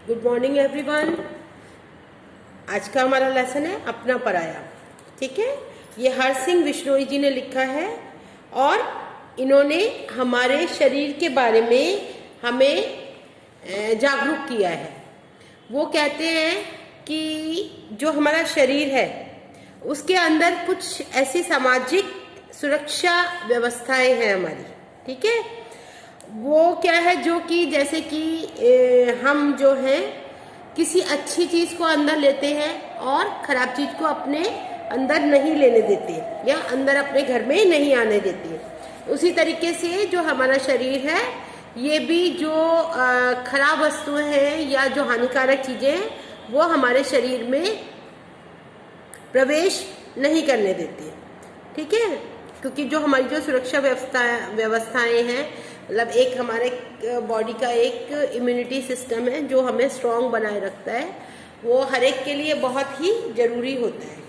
Good morning everyone. आज का हमारा लेसन है अपना पराया। ठीक है, ये हर सिंह बिश्नोई जी ने लिखा है और इन्होंने हमारे शरीर के बारे में हमें जागरूक किया है। वो कहते हैं कि जो हमारा शरीर है उसके अंदर कुछ ऐसी सामाजिक सुरक्षा व्यवस्थाएं हैं हमारी। ठीक है, वो क्या है जो कि जैसे कि हम जो हैं किसी अच्छी चीज़ को अंदर लेते हैं और ख़राब चीज़ को अपने अंदर नहीं लेने देते या अंदर अपने घर में नहीं आने देते। उसी तरीके से जो हमारा शरीर है ये भी जो खराब वस्तुएं हैं या जो हानिकारक चीज़ें हैं वो हमारे शरीर में प्रवेश नहीं करने देते। ठीक है, क्योंकि जो हमारी जो सुरक्षा व्यवस्थाएं हैं, मतलब एक हमारे बॉडी का एक इम्यूनिटी सिस्टम है जो हमें स्ट्रांग बनाए रखता है, वो हर एक के लिए बहुत ही ज़रूरी होता है।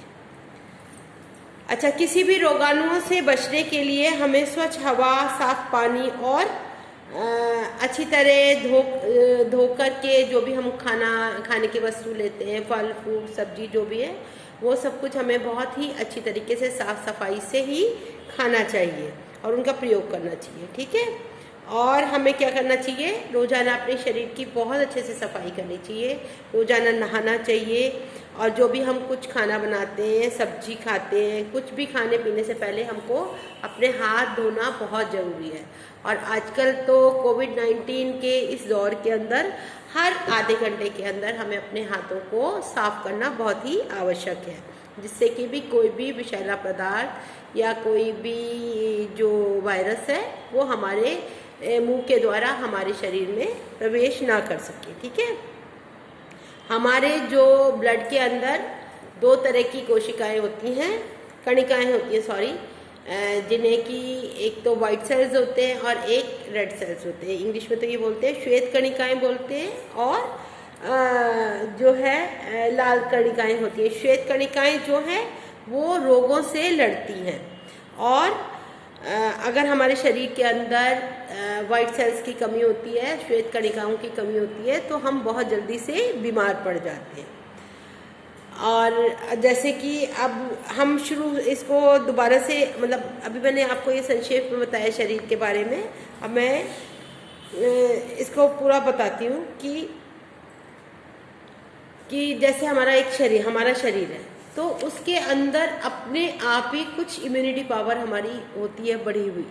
अच्छा, किसी भी रोगाणुओं से बचने के लिए हमें स्वच्छ हवा, साफ पानी और अच्छी तरह धोकर के जो भी हम खाने की वस्तु लेते हैं, फल फ्रूट सब्जी जो भी है, वो सब कुछ हमें बहुत ही अच्छी तरीके से साफ सफाई से ही खाना चाहिए और उनका प्रयोग करना चाहिए। ठीक है, और हमें क्या करना चाहिए, रोज़ाना अपने शरीर की बहुत अच्छे से सफाई करनी चाहिए, रोज़ाना नहाना चाहिए। और जो भी हम कुछ खाना बनाते हैं, सब्जी खाते हैं, कुछ भी खाने पीने से पहले हमको अपने हाथ धोना बहुत ज़रूरी है। और आजकल तो कोविड-19 के इस दौर के अंदर हर आधे घंटे के अंदर हमें अपने हाथों को साफ करना बहुत ही आवश्यक है, जिससे कि भी कोई भी विषैला पदार्थ या कोई भी जो वायरस है वो हमारे मुंह के द्वारा हमारे शरीर में प्रवेश ना कर सके। ठीक है, हमारे जो ब्लड के अंदर दो तरह की कोशिकाएं होती हैं, कणिकाएं होती हैं, सॉरी, जिन्हें कि एक तो वाइट सेल्स होते हैं और एक रेड सेल्स होते हैं। इंग्लिश में तो ये बोलते हैं श्वेत कणिकाएं बोलते हैं, और जो है लाल कणिकाएं होती हैं। श्वेत कणिकाएं जो हैं वो रोगों से लड़ती हैं, और अगर हमारे शरीर के अंदर वाइट सेल्स की कमी होती है, श्वेत कणिकाओं की कमी होती है, तो हम बहुत जल्दी से बीमार पड़ जाते हैं। और जैसे कि अब हम इसको दोबारा से, मतलब अभी मैंने आपको ये संक्षेप में बताया शरीर के बारे में, अब मैं इसको पूरा बताती हूँ कि जैसे हमारा शरीर है तो उसके अंदर अपने आप ही कुछ इम्यूनिटी पावर हमारी होती है बढ़ी हुई।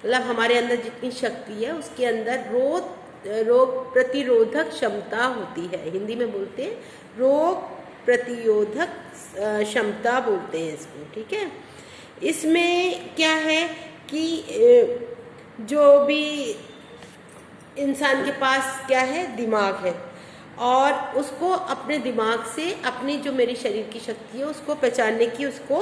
मतलब हमारे अंदर जितनी शक्ति है उसके अंदर रोग प्रतिरोधक क्षमता होती है। हिंदी में बोलते हैं रोग प्रतिरोधक क्षमता बोलते हैं इसको। ठीक है, इसमें क्या है कि जो भी इंसान के पास क्या है, दिमाग है, और उसको अपने दिमाग से अपनी जो मेरी शरीर की शक्ति है उसको पहचानने की उसको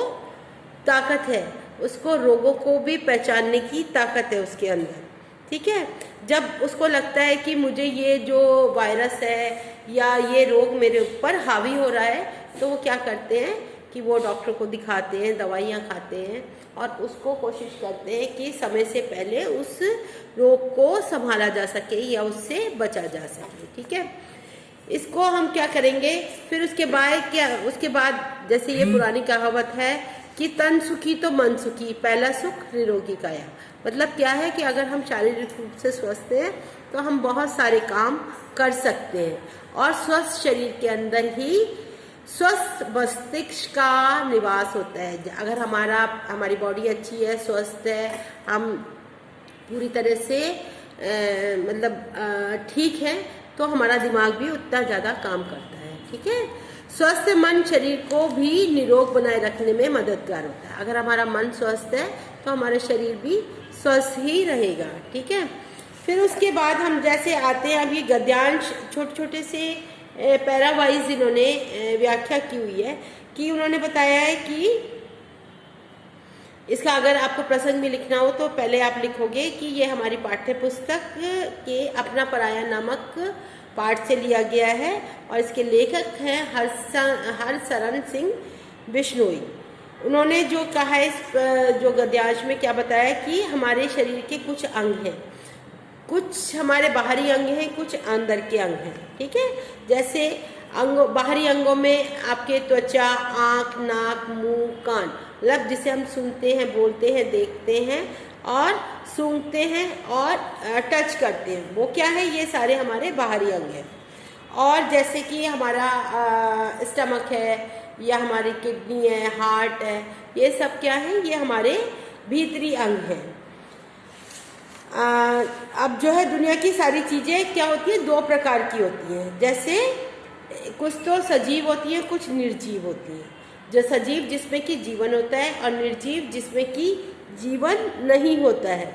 ताकत है, उसको रोगों को भी पहचानने की ताकत है उसके अंदर। ठीक है, जब उसको लगता है कि मुझे ये जो वायरस है या ये रोग मेरे ऊपर हावी हो रहा है, तो वो क्या करते हैं कि वो डॉक्टर को दिखाते हैं, दवाइयाँ खाते हैं और उसको कोशिश करते हैं कि समय से पहले उस रोग को संभाला जा सके या उससे बचा जा सके। ठीक है, इसको हम क्या करेंगे फिर उसके बाद जैसे ये पुरानी कहावत है कि तन सुखी तो मन सुखी, पहला सुख निरोगी काया। मतलब क्या है कि अगर हम शारीरिक रूप से स्वस्थ हैं तो हम बहुत सारे काम कर सकते हैं, और स्वस्थ शरीर के अंदर ही स्वस्थ मस्तिष्क का निवास होता है। अगर हमारी बॉडी अच्छी है, स्वस्थ है, हम पूरी तरह से ठीक है, तो हमारा दिमाग भी उतना ज़्यादा काम करता है। ठीक है, स्वस्थ मन शरीर को भी निरोग बनाए रखने में मददगार होता है। अगर हमारा मन स्वस्थ है तो हमारा शरीर भी स्वस्थ ही रहेगा। ठीक है, फिर उसके बाद हम जैसे आते हैं, अभी गद्यांश छोटे छोटे से पैरावाइज इन्होंने व्याख्या की हुई है कि उन्होंने बताया है कि इसका अगर आपको प्रसंग में लिखना हो तो पहले आप लिखोगे कि ये हमारी पाठ्य पुस्तक के अपना पराया नामक पाठ से लिया गया है, और इसके लेखक हैं हरशरण सिंह बिश्नोई। उन्होंने जो कहा है जो गद्यांश में क्या बताया कि हमारे शरीर के कुछ अंग हैं, कुछ हमारे बाहरी अंग हैं, कुछ अंदर के अंग हैं, ठीक है। जैसे बाहरी अंगों में आपके त्वचा, आँख, नाक, मुंह, कान, मतलब जिसे हम सुनते हैं, बोलते हैं, देखते हैं और सूंघते हैं और टच करते हैं, वो क्या है, ये सारे हमारे बाहरी अंग हैं। और जैसे कि हमारा स्टमक है या हमारी किडनी है, हार्ट है, ये सब क्या है, ये हमारे भीतरी अंग हैं। अब जो है दुनिया की सारी चीज़ें क्या होती है, दो प्रकार की होती हैं। जैसे कुछ तो सजीव होती है, कुछ निर्जीव होती है। जो सजीव जिसमें कि जीवन होता है और निर्जीव जिसमें कि जीवन नहीं होता है।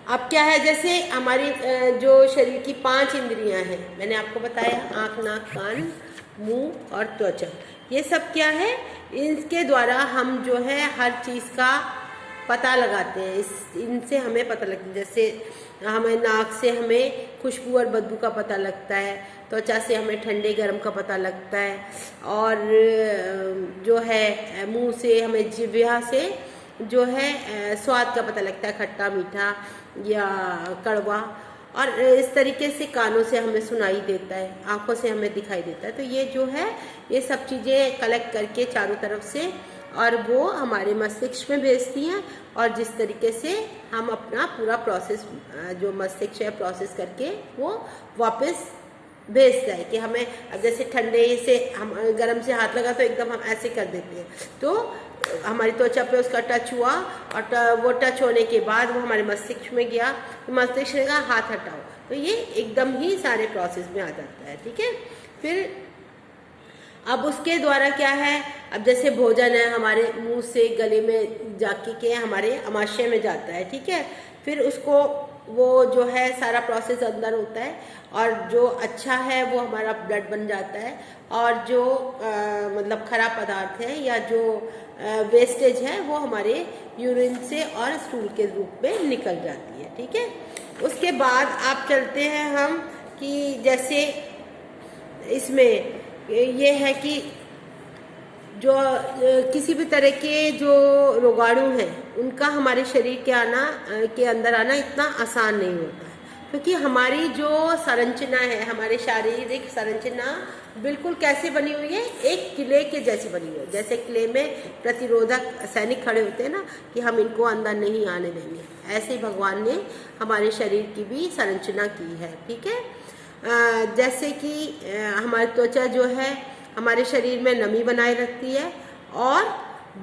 अब क्या है, जैसे हमारी जो शरीर की 5 इंद्रियां हैं, मैंने आपको बताया, आँख, नाक, कान, मुंह और त्वचा, ये सब क्या है, इनके द्वारा हम जो है हर चीज़ का पता लगाते हैं। इनसे हमें पता लगता है, जैसे हमें नाक से हमें खुशबू और बदबू का पता लगता है, त्वचा से हमें ठंडे गर्म का पता लगता है, और जो है मुंह से हमें जिह्वा से जो है स्वाद का पता लगता है, खट्टा, मीठा या कड़वा। और इस तरीके से कानों से हमें सुनाई देता है, आँखों से हमें दिखाई देता है। तो ये जो है, ये सब चीज़ें कलेक्ट करके चारों तरफ से, और वो हमारे मस्तिष्क में भेजती हैं, और जिस तरीके से हम अपना पूरा प्रोसेस, जो मस्तिष्क है, प्रोसेस करके वो वापस भेजता है कि हमें, अब जैसे ठंडे से हम गर्म से हाथ लगा तो एकदम हम ऐसे कर देते हैं, तो हमारी त्वचा पे उसका टच हुआ, और वो टच होने के बाद वो हमारे मस्तिष्क में गया, तो मस्तिष्क ने कहा हाथ हटाओ, तो ये एकदम ही सारे प्रोसेस में आ जाता है, ठीक है। फिर अब उसके द्वारा क्या है, अब जैसे भोजन है, हमारे मुंह से गले में जाके के हमारे आमाशय में जाता है, ठीक है। फिर उसको वो जो है सारा प्रोसेस अंदर होता है, और जो अच्छा है वो हमारा ब्लड बन जाता है, और जो मतलब खराब पदार्थ है या जो वेस्टेज है वो हमारे यूरिन से और स्टूल के रूप में निकल जाती है, ठीक है। उसके बाद आप चलते हैं हम कि जैसे इसमें ये है कि जो किसी भी तरह के जो रोगाणु हैं, उनका हमारे शरीर के अंदर आना इतना आसान नहीं होता है, क्योंकि हमारी जो संरचना है, हमारे शारीरिक संरचना बिल्कुल कैसे बनी हुई है, एक किले के जैसी बनी हुई है। जैसे किले में प्रतिरोधक सैनिक खड़े होते हैं ना, कि हम इनको अंदर नहीं आने देंगे, ऐसे ही भगवान ने हमारे शरीर की भी संरचना की है, ठीक है। जैसे कि हमारी त्वचा जो है हमारे शरीर में नमी बनाए रखती है, और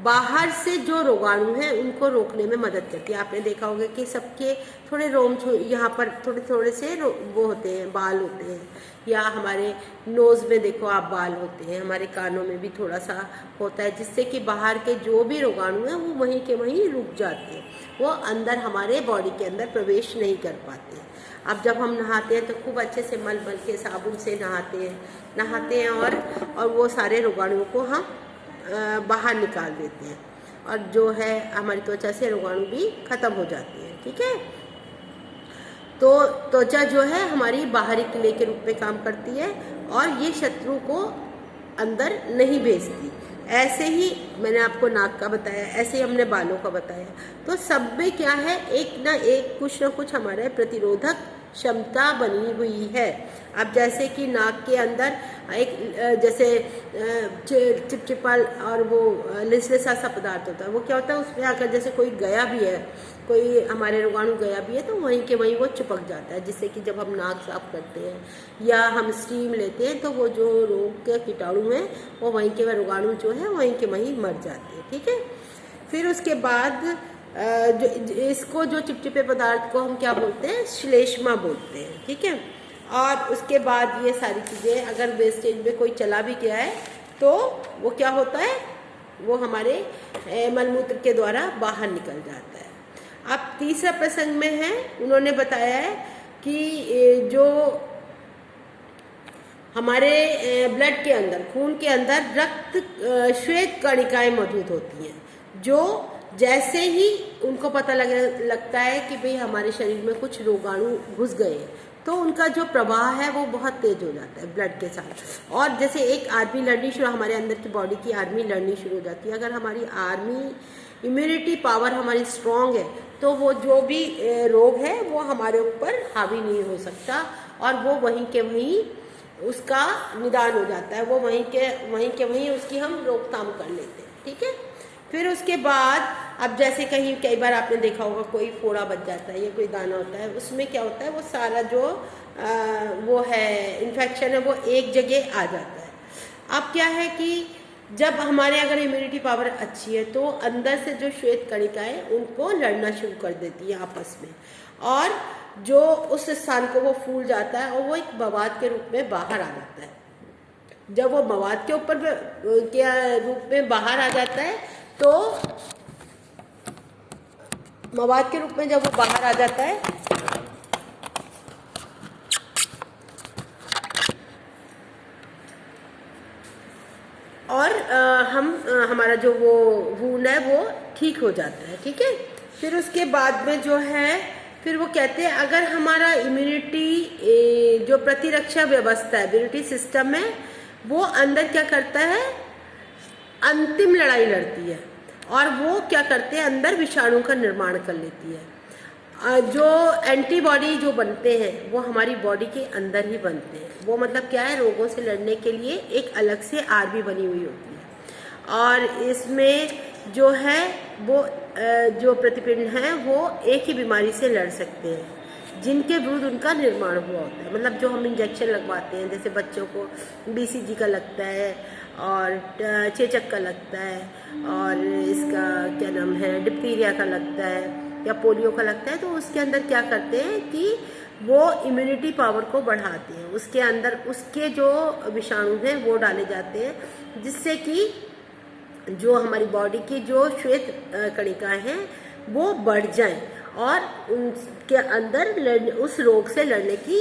बाहर से जो रोगाणु हैं उनको रोकने में मदद करती है। आपने देखा होगा कि सबके थोड़े रोम यहाँ पर थोड़े थोड़े से वो होते हैं, बाल होते हैं, या हमारे नोज़ में देखो आप बाल होते हैं, हमारे कानों में भी थोड़ा सा होता है, जिससे कि बाहर के जो भी रोगाणु हैं वो वहीं के वहीं रुक जाते हैं, वो अंदर हमारे बॉडी के अंदर प्रवेश नहीं कर पाते। अब जब हम नहाते हैं तो खूब अच्छे से मल के साबुन से नहाते हैं और वो सारे रोगाणुओं को हम बाहर निकाल देते हैं, और जो है हमारी त्वचा से रोगाणु भी खत्म हो जाते हैं, ठीक है। तो त्वचा जो है हमारी बाहरी किले के रूप में काम करती है, और ये शत्रु को अंदर नहीं भेजती। ऐसे ही मैंने आपको नाक का बताया, ऐसे ही हमने बालों का बताया। तो सब में क्या है, एक ना एक कुछ ना कुछ हमारे प्रतिरोधक क्षमता बनी हुई है। अब जैसे कि नाक के अंदर एक जैसे चिपचिपा और वो लिसलिसा सा पदार्थ होता है, वो क्या होता है, उसमें आकर जैसे कोई गया भी है, कोई हमारे रोगाणु गया भी है, तो वहीं के वहीं वो चिपक जाता है, जिससे कि जब हम नाक साफ करते हैं या हम स्टीम लेते हैं तो वो जो रोग के कीटाणु हैं वो वहीं के रोगाणु जो है वहीं के वहीं मर जाते हैं, ठीक है। फिर उसके बाद जो चिपचिपे पदार्थ को हम क्या बोलते हैं, श्लेष्मा बोलते हैं, ठीक है। और उसके बाद ये सारी चीज़ें अगर वेस्टेज में कोई चला भी गया है तो वो क्या होता है, वो हमारे मलमूत्र के द्वारा बाहर निकल जाता है। अब तीसरा प्रसंग में है, उन्होंने बताया है कि जो हमारे ब्लड के अंदर, खून के अंदर रक्त श्वेत कणिकाएं मौजूद होती हैं, जो जैसे ही उनको पता लगता है कि भाई हमारे शरीर में कुछ रोगाणु घुस गए हैं, तो उनका जो प्रवाह है वो बहुत तेज हो जाता है ब्लड के साथ। और जैसे एक आर्मी लड़नी शुरू, हमारे अंदर की बॉडी की आर्मी लड़नी शुरू हो जाती है। अगर हमारी आर्मी इम्यूनिटी पावर हमारी स्ट्रांग है तो वो जो भी रोग है वो हमारे ऊपर हावी नहीं हो सकता और वो वहीं के वहीं उसका निदान हो जाता है, वो वहीं के वहीं उसकी हम रोकथाम कर लेते हैं। ठीक है, फिर उसके बाद अब जैसे कई बार आपने देखा होगा कोई फोड़ा बच जाता है या कोई दाना होता है, उसमें क्या होता है वो सारा जो वो है इन्फेक्शन है वो एक जगह आ जाता है। अब क्या है कि जब हमारे अगर इम्यूनिटी पावर अच्छी है तो अंदर से जो श्वेत कणिकाएं उनको लड़ना शुरू कर देती है आपस में, और जो उस स्थान को वो फूल जाता है और वो एक मवाद के रूप में बाहर आ जाता है। जब वो मवाद के ऊपर के रूप में बाहर आ जाता है तो मवाद के रूप में जब वो बाहर आ जाता है और हमारा जो वो वूंड है वो ठीक हो जाता है। ठीक है, फिर उसके बाद में जो है फिर वो कहते हैं अगर हमारा इम्यूनिटी जो प्रतिरक्षा व्यवस्था है, इम्यूनिटी सिस्टम है, वो अंदर क्या करता है, अंतिम लड़ाई लड़ती है और वो क्या करते हैं अंदर विषाणु का निर्माण कर लेती है। जो एंटीबॉडी जो बनते हैं वो हमारी बॉडी के अंदर ही बनते हैं। वो मतलब क्या है, रोगों से लड़ने के लिए एक अलग से आर्मी बनी हुई होती है और इसमें जो है वो जो प्रतिपिंड हैं वो एक ही बीमारी से लड़ सकते हैं जिनके विरुद्ध उनका निर्माण हुआ होता है। मतलब जो हम इंजेक्शन लगवाते हैं, जैसे बच्चों को BCG का लगता है और चेचक का लगता है और इसका क्या नाम है डिप्थीरिया का लगता है या पोलियो का लगता है, तो उसके अंदर क्या करते हैं कि वो इम्यूनिटी पावर को बढ़ाते हैं। उसके अंदर उसके जो विषाणु हैं वो डाले जाते हैं जिससे कि जो हमारी बॉडी की जो श्वेत कणिकाएं हैं वो बढ़ जाएं और उनके अंदर उस रोग से लड़ने की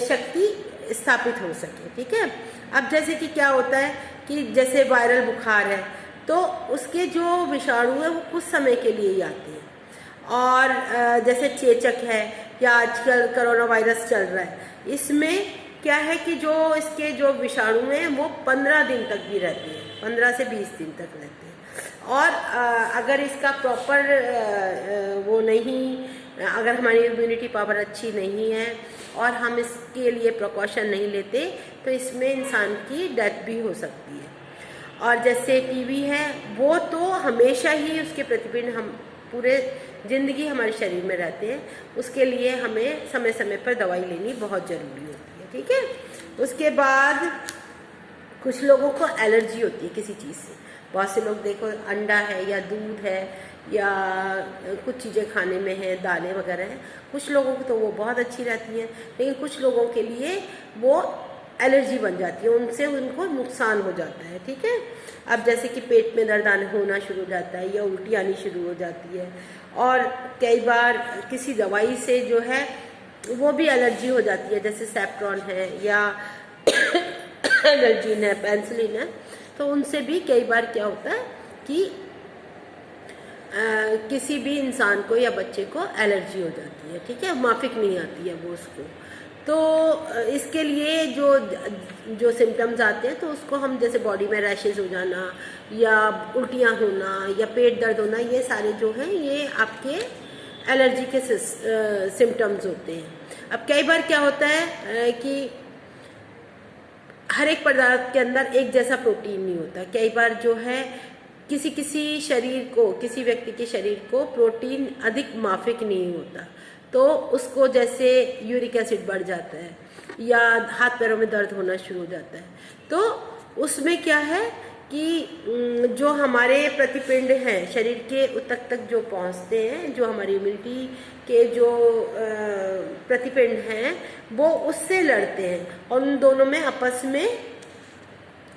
शक्ति स्थापित हो सके। ठीक है, अब जैसे कि क्या होता है कि जैसे वायरल बुखार है तो उसके जो विषाणु हैं वो कुछ समय के लिए ही आते हैं, और जैसे चेचक है या आजकल कोरोना वायरस चल रहा है, इसमें क्या है कि जो इसके जो विषाणु हैं वो 15 दिन तक भी रहते हैं, 15 से 20 दिन तक रहते हैं। और अगर इसका प्रॉपर वो नहीं, अगर हमारी इम्यूनिटी पावर अच्छी नहीं है और हम इसके लिए प्रिकॉशन नहीं लेते तो इसमें इंसान की डेथ भी हो सकती है। और जैसे टीबी है वो तो हमेशा ही उसके प्रतिपिंड हम पूरे जिंदगी हमारे शरीर में रहते हैं, उसके लिए हमें समय समय पर दवाई लेनी बहुत ज़रूरी होती है। ठीक है, उसके बाद कुछ लोगों को एलर्जी होती है किसी चीज़ से। बहुत से लोग देखो अंडा है या दूध है या कुछ चीज़ें खाने में है, दालें वगैरह हैं, कुछ लोगों को तो वो बहुत अच्छी रहती हैं, लेकिन कुछ लोगों के लिए वो एलर्जी बन जाती है, उनसे उनको नुकसान हो जाता है। ठीक है, अब जैसे कि पेट में दर्द होना शुरू हो जाता है या उल्टी आनी शुरू हो जाती है, और कई बार किसी दवाई से जो है वो भी एलर्जी हो जाती है, जैसे सेप्ट्रॉन है या एलर्जीन है, पेंसिलिन है, तो उनसे भी कई बार क्या होता है कि किसी भी इंसान को या बच्चे को एलर्जी हो जाती है। ठीक है, माफिक नहीं आती है वो उसको। तो इसके लिए जो सिम्टम्स आते हैं तो उसको हम जैसे बॉडी में रैशेज हो जाना या उल्टियाँ होना या पेट दर्द होना, ये सारे जो हैं ये आपके एलर्जी के सिम्टम्स होते हैं। अब कई बार क्या होता है कि हर एक पदार्थ के अंदर एक जैसा प्रोटीन नहीं होता। कई बार जो है किसी शरीर को, किसी व्यक्ति के शरीर को प्रोटीन अधिक माफिक नहीं होता, तो उसको जैसे यूरिक एसिड बढ़ जाता है या हाथ पैरों में दर्द होना शुरू हो जाता है। तो उसमें क्या है कि जो हमारे प्रतिपिंड हैं शरीर के उत्तक तक जो पहुंचते हैं, जो हमारी इम्यूनिटी के जो प्रतिपिंड हैं वो उससे लड़ते हैं और उन दोनों में आपस में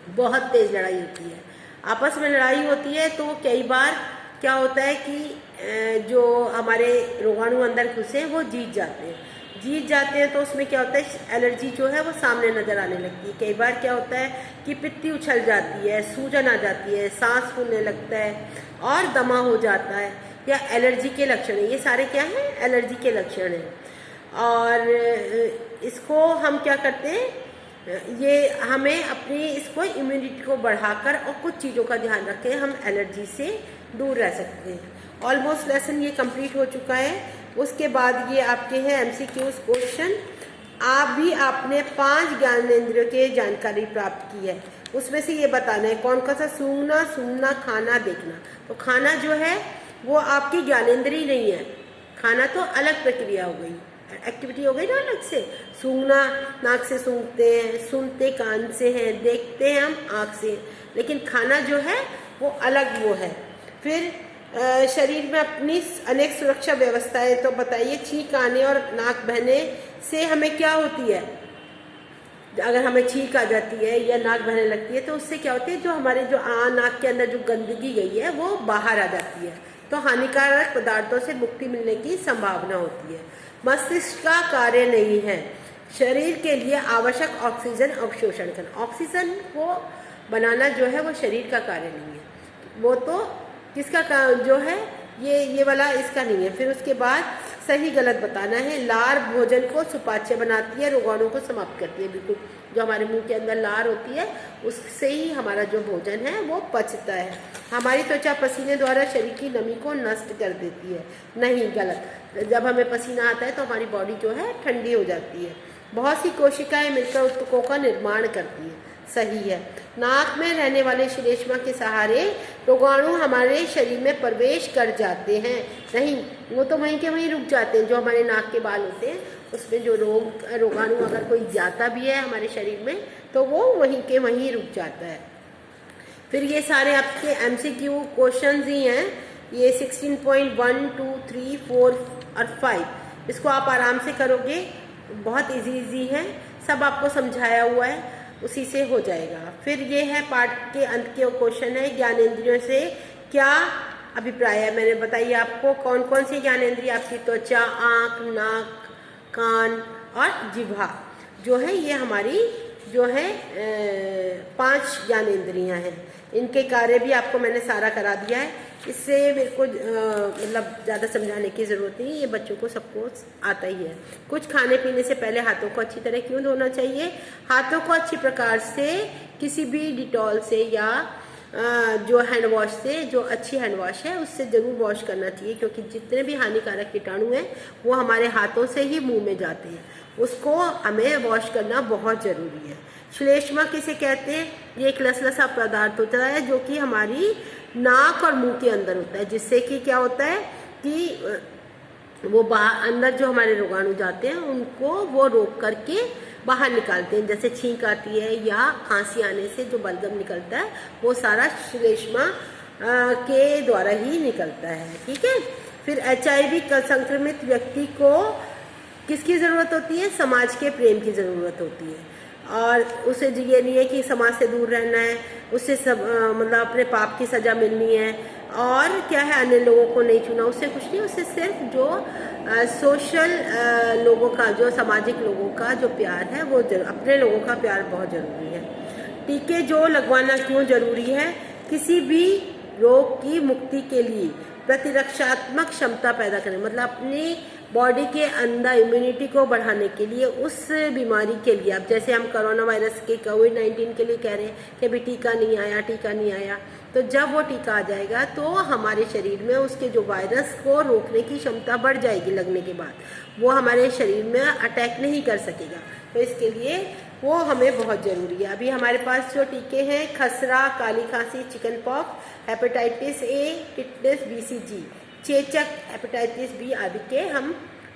बहुत तेज लड़ाई होती है। आपस में लड़ाई होती है तो कई बार क्या होता है कि जो हमारे रोगाणु अंदर घुसे वो जीत जाते हैं तो उसमें क्या होता है एलर्जी जो है वो सामने नजर आने लगती है। कई बार क्या होता है कि पित्ती उछल जाती है, सूजन आ जाती है, सांस फूलने लगता है और दमा हो जाता है, या एलर्जी के लक्षण है। ये सारे क्या हैं, एलर्जी के लक्षण हैं। और इसको हम क्या करते हैं, ये हमें अपनी इसको इम्यूनिटी को बढ़ाकर और कुछ चीज़ों का ध्यान रखें, हम एलर्जी से दूर रह सकते हैं। ऑलमोस्ट लेसन ये कंप्लीट हो चुका है। उसके बाद ये आपके हैं एमसीक्यूज क्वेश्चन। आप भी आपने 5 ज्ञानेंद्रियों की जानकारी प्राप्त की है, उसमें से ये बताना है कौन कौन सा सूंघना, सूंघना, खाना, देखना। तो खाना जो है वो आपकी ज्ञानेंद्रिय नहीं है, खाना तो अलग प्रक्रिया हो गई, एक्टिविटी हो गई ना अलग से। सूंघना नाक से सूंघते हैं, सुनते कान से हैं, देखते हैं हम आँख से, लेकिन खाना जो है वो अलग वो है। फिर शरीर में अपनी अनेक सुरक्षा व्यवस्थाएं, तो बताइए छींक आने और नाक बहने से हमें क्या होती है। अगर हमें छींक आ जाती है या नाक बहने लगती है तो उससे क्या होती है, जो हमारे जो नाक के अंदर जो गंदगी गई है वो बाहर आ जाती है, तो हानिकारक पदार्थों से मुक्ति मिलने की संभावना होती है। मस्तिष्क का कार्य नहीं है शरीर के लिए आवश्यक ऑक्सीजन अवशोषण करना। ऑक्सीजन को बनाना जो है वो शरीर का कार्य नहीं है, वो तो किसका जो है ये वाला इसका नहीं है। फिर उसके बाद सही गलत बताना है। लार भोजन को सुपाच्य बनाती है, रोगाणु को समाप्त करती है। बिल्कुल जो हमारे मुंह के अंदर लार होती है उससे ही हमारा जो भोजन है वो पचता है। हमारी त्वचा पसीने द्वारा शरीर की नमी को नष्ट कर देती है, नहीं, गलत। जब हमें पसीना आता है तो हमारी बॉडी जो है ठंडी हो जाती है। बहुत सी कोशिकाएं मिलकर ऊतकों का निर्माण करती है, सही है। नाक में रहने वाले श्लेष्मा के सहारे रोगाणु हमारे शरीर में प्रवेश कर जाते हैं, नहीं, वो तो वहीं के वहीं रुक जाते हैं। जो हमारे नाक के बाल होते हैं उसमें जो रोगाणु अगर कोई जाता भी है हमारे शरीर में तो वो वहीं के वहीं रुक जाता है। फिर ये सारे आपके एमसीक्यू क्वेश्चंस ही हैं, ये 16.1, 2, 3, 4 और 5। इसको आप आराम से करोगे, बहुत इजी है, सब आपको समझाया हुआ है, उसी से हो जाएगा। फिर ये है पार्ट के अंत के क्वेश्चन है, ज्ञानेंद्रियों से क्या अभिप्राय है। मैंने बताइए आपको कौन कौन सी ज्ञानेंद्रिय आपकी त्वचा, आँख, नाक, कान और जिह्वा जो है ये हमारी जो है 5 ज्ञानेंद्रियां हैं। इनके कार्य भी आपको मैंने सारा करा दिया है, इससे मेरे को मतलब ज़्यादा समझाने की ज़रूरत नहीं, ये बच्चों को सबको आता ही है। कुछ खाने पीने से पहले हाथों को अच्छी तरह क्यों धोना चाहिए। हाथों को अच्छी प्रकार से किसी भी डिटॉल से या जो हैंड वॉश से, जो अच्छी हैंड वॉश है उससे ज़रूर वॉश करना चाहिए, क्योंकि जितने भी हानिकारक कीटाणु हैं वो हमारे हाथों से ही मुंह में जाते हैं, उसको हमें वॉश करना बहुत ज़रूरी है। श्लेष्मा किसे कहते हैं, ये एक लसलसा पदार्थ होता है जो कि हमारी नाक और मुंह के अंदर होता है, जिससे कि क्या होता है कि वो अंदर जो हमारे रोगाणु जाते हैं उनको वो रोक करके बाहर निकालते हैं। जैसे छींक आती है या खांसी आने से जो बलगम निकलता है वो सारा श्लेष्मा के द्वारा ही निकलता है, ठीक है। फिर HIV का संक्रमित व्यक्ति को किसकी ज़रूरत होती है, समाज के प्रेम की ज़रूरत होती है, और उसे ये नहीं है कि समाज से दूर रहना है, उससे सब मतलब अपने पाप की सज़ा मिलनी है, और क्या है अन्य लोगों को नहीं चुना, उससे कुछ नहीं, उससे सिर्फ जो सोशल लोगों का, जो सामाजिक लोगों का जो प्यार है वो अपने लोगों का प्यार बहुत ज़रूरी है। टीके जो लगवाना क्यों ज़रूरी है, किसी भी रोग की मुक्ति के लिए प्रतिरक्षात्मक क्षमता पैदा करें, मतलब अपनी बॉडी के अंदर इम्यूनिटी को बढ़ाने के लिए, उस बीमारी के लिए। अब जैसे हम कोरोना वायरस के कोविड-19 के लिए कह रहे हैं कि अभी टीका नहीं आया, टीका नहीं आया, तो जब वो टीका आ जाएगा तो हमारे शरीर में उसके जो वायरस को रोकने की क्षमता बढ़ जाएगी, लगने के बाद वो हमारे शरीर में अटैक नहीं कर सकेगा, तो इसके लिए वो हमें बहुत ज़रूरी है। अभी हमारे पास जो टीके हैं, खसरा, काली खांसी, chicken pox, hepatitis A, tetanus, BCG, चेचक, हेपेटाइटिस B आदि के हम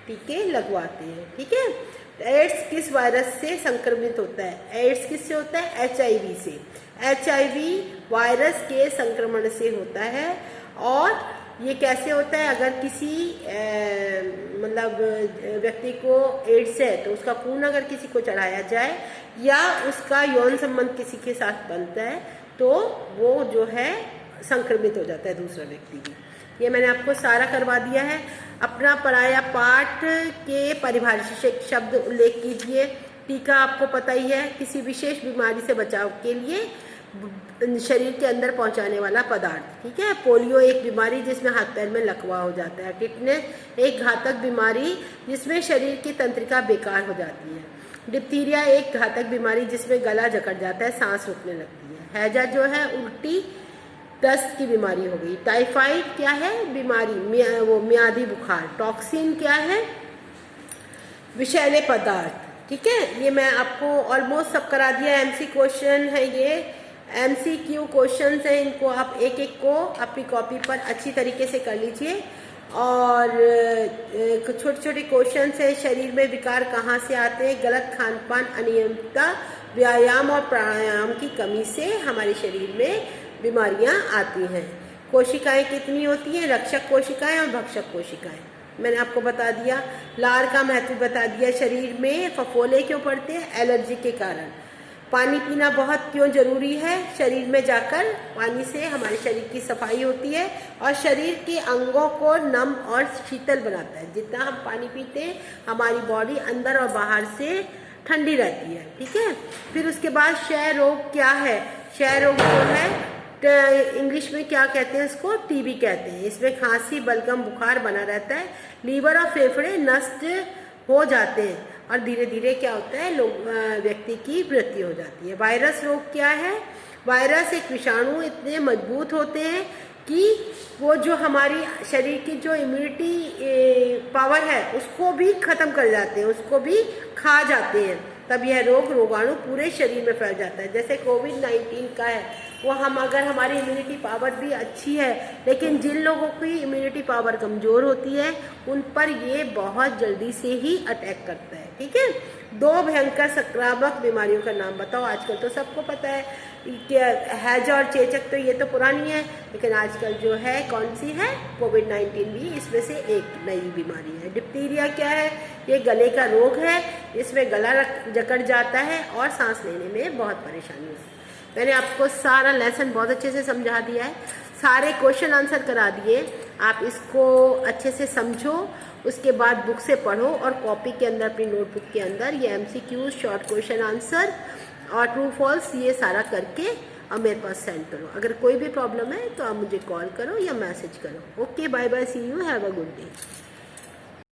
टीके लगवाते हैं, ठीक है। एड्स किस वायरस से संक्रमित होता है, एड्स किससे होता है, HIV से। HIV वायरस के संक्रमण से होता है, और ये कैसे होता है, अगर किसी मतलब व्यक्ति को एड्स है तो उसका खून अगर किसी को चढ़ाया जाए या उसका यौन संबंध किसी के साथ बनता है तो वो जो है संक्रमित हो जाता है दूसरा व्यक्ति भी। ये मैंने आपको सारा करवा दिया है। अपना पराया पाठ के परिभाषित शब्द उल्लेख कीजिए। टीका आपको पता ही है, किसी विशेष बीमारी से बचाव के लिए शरीर के अंदर पहुंचाने वाला पदार्थ, ठीक है। पोलियो एक बीमारी जिसमें हाथ पैर में लकवा हो जाता है। टिटनेस एक घातक बीमारी जिसमें शरीर की तंत्रिका बेकार हो जाती है। डिप्थीरिया एक घातक बीमारी जिसमें गला जकड़ जाता है, सांस रुकने लगती है। हैजा जो है उल्टी दस्त की बीमारी हो गई। टाइफाइड क्या है? बीमारी, वो मियादी बुखार। टॉक्सिन क्या है? विषैले पदार्थ। ठीक है, ये मैं आपको ऑलमोस्ट सब करा दिया। एमसी क्वेश्चन है, ये एमसीक्यू क्वेश्चन है, इनको आप एक एक को अपनी कॉपी पर अच्छी तरीके से कर लीजिए। और छोटे छोटे क्वेश्चन है, शरीर में विकार कहाँ से आते हैं? गलत खान पान, अनियमितता, व्यायाम और प्राणायाम की कमी से हमारे शरीर में बीमारियां आती हैं। कोशिकाएं कितनी होती हैं? रक्षक कोशिकाएं और भक्षक कोशिकाएं। मैंने आपको बता दिया। लार का महत्व बता दिया। शरीर में फफोले क्यों पड़ते हैं? एलर्जी के कारण। पानी पीना बहुत क्यों जरूरी है? शरीर में जाकर पानी से हमारे शरीर की सफाई होती है और शरीर के अंगों को नम और शीतल बनाता है। जितना हम पानी पीते हैं हमारी बॉडी अंदर और बाहर से ठंडी रहती है। ठीक है, फिर उसके बाद क्षय रोग क्या है? क्षय रोग जो है इंग्लिश में क्या कहते हैं? इसको टीबी कहते हैं। इसमें खांसी, बलगम, बुखार बना रहता है। लीवर और फेफड़े नष्ट हो जाते हैं और धीरे धीरे क्या होता है? व्यक्ति की मृत्यु हो जाती है। वायरस रोग क्या है? वायरस एक विषाणु इतने मजबूत होते हैं कि वो जो हमारी शरीर की जो इम्यूनिटी पावर है उसको भी खत्म कर जाते हैं, उसको भी खा जाते हैं। तब यह रोगाणु पूरे शरीर में फैल जाता है। जैसे कोविड-19 का है, वो हम अगर हमारी इम्यूनिटी पावर भी अच्छी है, लेकिन जिन लोगों की इम्यूनिटी पावर कमज़ोर होती है उन पर ये बहुत जल्दी से ही अटैक करता है। ठीक है, 2 भयंकर संक्रामक बीमारियों का नाम बताओ। आजकल तो सबको पता है कि हैजा और चेचक, तो ये तो पुरानी है, लेकिन आजकल जो है कौन सी है? कोविड-19 भी इसमें से एक नई बीमारी है। डिप्टीरिया क्या है? ये गले का रोग है, इसमें गला जकड़ जाता है और सांस लेने में बहुत परेशानी होती है। मैंने आपको सारा लेसन बहुत अच्छे से समझा दिया है, सारे क्वेश्चन आंसर करा दिए। आप इसको अच्छे से समझो, उसके बाद बुक से पढ़ो और कॉपी के अंदर, अपनी नोटबुक के अंदर ये एमसीक्यू, शॉर्ट क्वेश्चन आंसर और ट्रू फॉल्स ये सारा करके और मेरे पास सेंड करो। अगर कोई भी प्रॉब्लम है तो आप मुझे कॉल करो या मैसेज करो। Okay, bye bye, see you, have a good day.